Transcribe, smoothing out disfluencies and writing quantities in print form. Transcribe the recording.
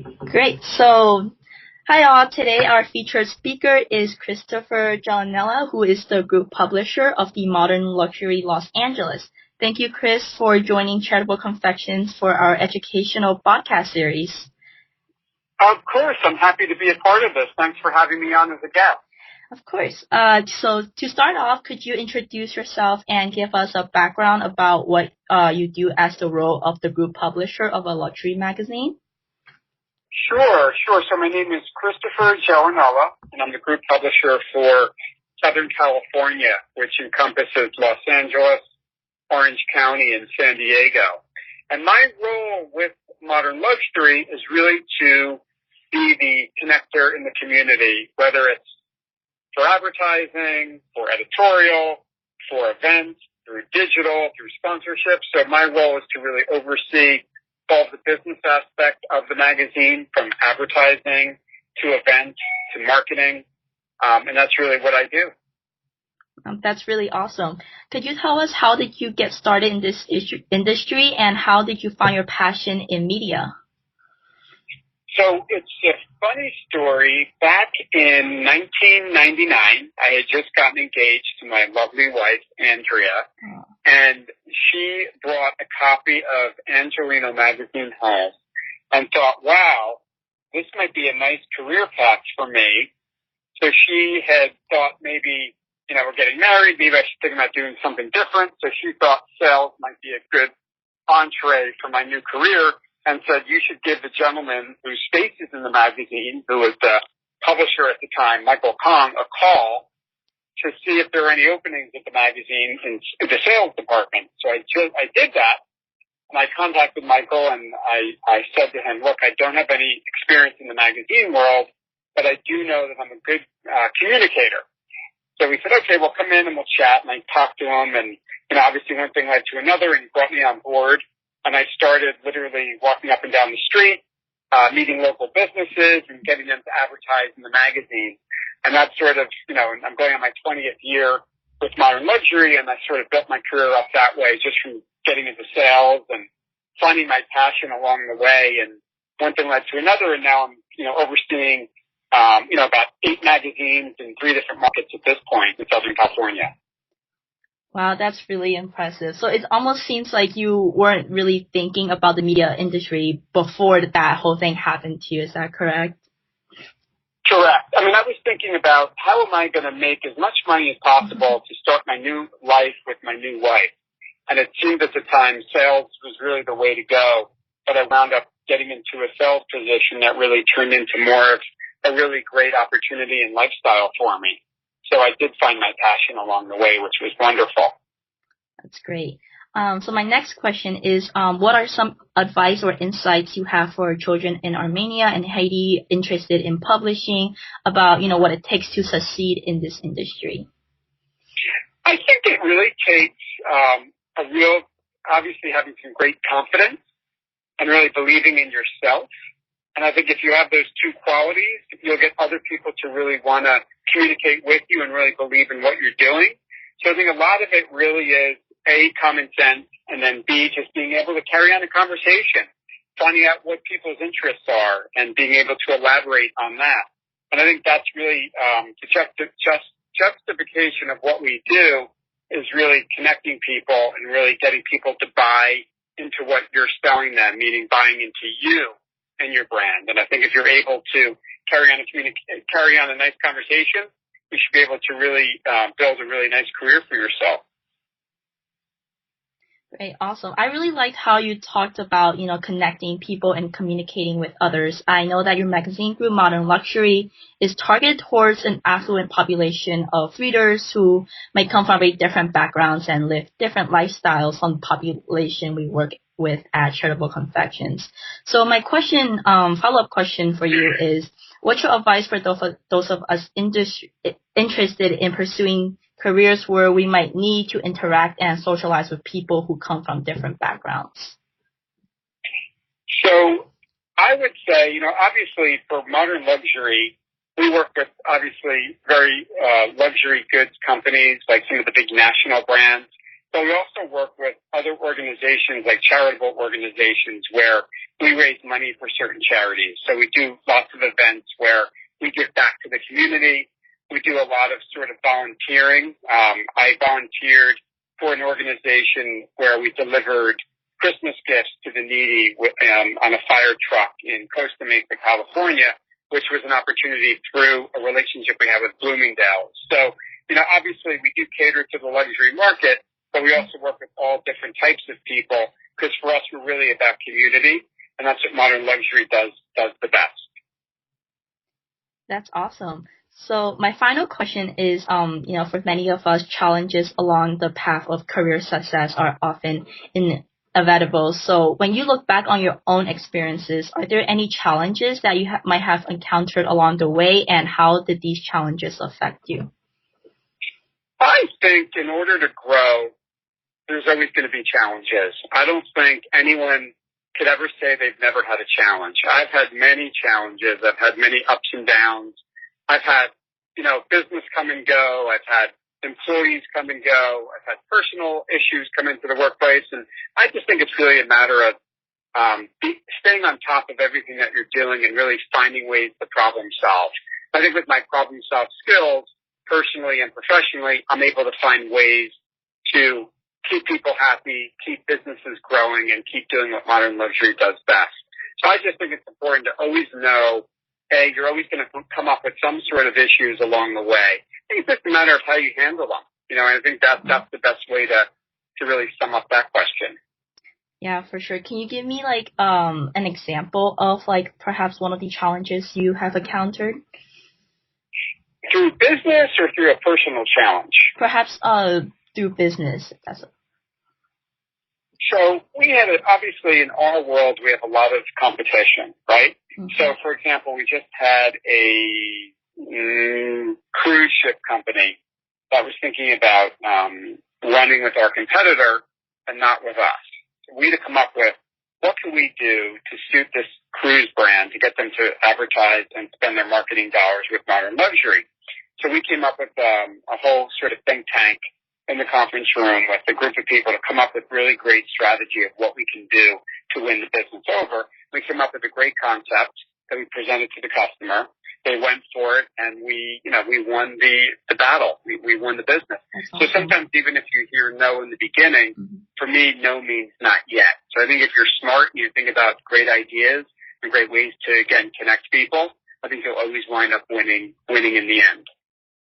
Great. So, hi all. Today our featured speaker is Christopher Gialanella, who is the group publisher of the Modern Luxury Los Angeles. Thank you, Chris, for joining Charitable Confections for our educational podcast series. Of course. I'm happy to be a part of this. Thanks for having me on as a guest. Of course. So to start off, could you introduce yourself and give us a background about what you do as the role of the group publisher of a luxury magazine? Sure. So my name is Christopher Gialanella, and I'm the group publisher for Southern California, which encompasses Los Angeles, Orange County, and San Diego. And my role with Modern Luxury is really to be the connector in the community, whether it's for advertising, for editorial, for events, through digital, through sponsorship. So my role is to really oversee all the business aspect of the magazine, from advertising to events to marketing. And that's really what I do. That's really awesome. Could you tell us how did you get started in this industry and how did you find your passion in media? So it's a funny story. Back in 1999, I had just gotten engaged to my lovely wife, Andrea, and she brought a copy of Angelino magazine home and thought, wow, this might be a nice career path for me. So she had thought maybe, we're getting married, maybe I should think about doing something different. So she thought sales might be a good entree for my new career, and said, you should give the gentleman whose face is in the magazine, who was the publisher at the time, Michael Kong, a call to see if there were any openings at the magazine in the sales department. So I did that, and I contacted Michael, and I said to him, look, I don't have any experience in the magazine world, but I do know that I'm a good communicator. So we said, okay, well, come in and we'll chat. And I talked to him, and obviously one thing led to another, and he brought me on board. And I started literally walking up and down the street, meeting local businesses and getting them to advertise in the magazine. And that's sort of, I'm going on my 20th year with Modern Luxury, and I sort of built my career up that way, just from getting into sales and finding my passion along the way. And one thing led to another, and now I'm, overseeing, about 8 magazines in 3 different markets at this point in Southern California. Wow, that's really impressive. So it almost seems like you weren't really thinking about the media industry before that whole thing happened to you. Is that correct? Correct. I was thinking about how am I going to make as much money as possible to start my new life with my new wife. And it seemed at the time sales was really the way to go. But I wound up getting into a sales position that really turned into more of a really great opportunity and lifestyle for me. So I did find my passion along the way, which was wonderful. That's great. So my next question is, what are some advice or insights you have for children in Armenia and Haiti interested in publishing about, what it takes to succeed in this industry? I think it really takes obviously having some great confidence and really believing in yourself. And I think if you have those 2 qualities, you'll get other people to really want to communicate with you and really believe in what you're doing. So I think a lot of it really is, A, common sense, and then B, just being able to carry on a conversation, finding out what people's interests are and being able to elaborate on that. And I think that's really the justification of what we do is really connecting people and really getting people to buy into what you're selling them, meaning buying into you and your brand. And I think if you're able to carry on a nice conversation, you should be able to really build a really nice career for yourself. Great, awesome. I really liked how you talked about, connecting people and communicating with others. I know that your magazine group, Modern Luxury, is targeted towards an affluent population of readers who might come from very different backgrounds and live different lifestyles from the population we work with at Charitable Confections. So my question, follow-up question for you is, what's your advice for those of us interested in pursuing careers where we might need to interact and socialize with people who come from different backgrounds? So I would say, obviously for Modern Luxury, we work with obviously very luxury goods companies like some of the big national brands. But we also work with other organizations, like charitable organizations, where we raise money for certain charities. So we do lots of events where we give back to the community. We do a lot of sort of volunteering. I volunteered for an organization where we delivered Christmas gifts to the needy on a fire truck in Costa Mesa, California, which was an opportunity through a relationship we have with Bloomingdale's. So, obviously we do cater to the luxury market, but we also work with all different types of people, because for us, we're really about community, and that's what modern luxury does the best. That's awesome. So my final question is, for many of us, challenges along the path of career success are often inevitable. So when you look back on your own experiences, are there any challenges that you might have encountered along the way, and how did these challenges affect you? I think in order to grow, there's always going to be challenges. I don't think anyone could ever say they've never had a challenge. I've had many challenges. I've had many ups and downs. I've had, business come and go. I've had employees come and go. I've had personal issues come into the workplace. And I just think it's really a matter of staying on top of everything that you're doing and really finding ways to problem solve. I think with my problem solve skills, personally and professionally, I'm able to find ways to keep people happy, keep businesses growing, and keep doing what modern luxury does best. So I just think it's important to always know, hey, you're always going to come up with some sort of issues along the way. I think it's just a matter of how you handle them. And I think that's the best way to really sum up that question. Yeah, for sure. Can you give me an example of perhaps one of the challenges you have encountered? Through business or through a personal challenge? Perhaps through business. So we had obviously in our world, we have a lot of competition, right? Mm-hmm. So for example, we just had a cruise ship company that was thinking about running with our competitor and not with us. So we had to come up with, what can we do to suit this cruise brand to get them to advertise and spend their marketing dollars with modern luxury? So we came up with a whole sort of think tank in the conference room with a group of people to come up with really great strategy of what we can do to win the business over. We came up with a great concept that we presented to the customer. They went for it, and we won the battle. We won the business. Awesome. So sometimes even if you hear no in the beginning, for me, no means not yet. So I think if you're smart and you think about great ideas and great ways to, again, connect people, I think you'll always wind up winning in the end.